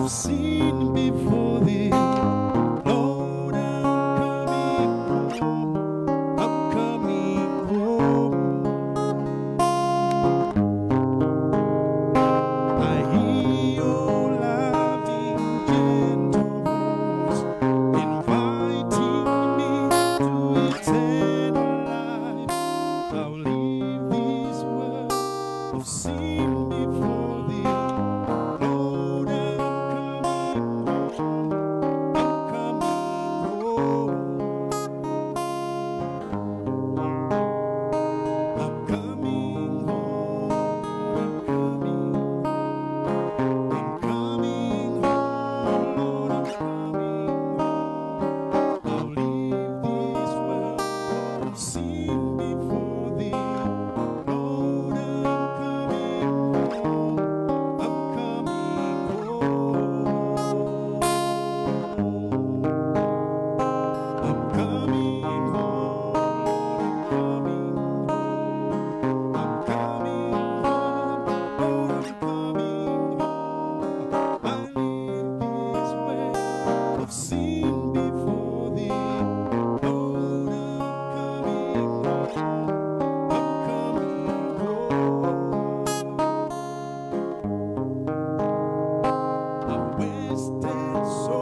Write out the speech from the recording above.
I've seen before thee. Lord, I'm coming home. I hear your loving, gentle voice inviting me to eternal life. I'll leave this world of sin before thee. Lord, I'm coming home. I'm coming home. I'm coming home. Lord, I'm coming home. I'll leave this world of sin before thee. Lord, I'm coming home. I'm coming home. I'm coming home. Lord, I'm coming home. I'm coming home. Lord, I'm coming home. I leave this way of sin before thee. Lord, I'm coming home. I'm coming home. I've wasted so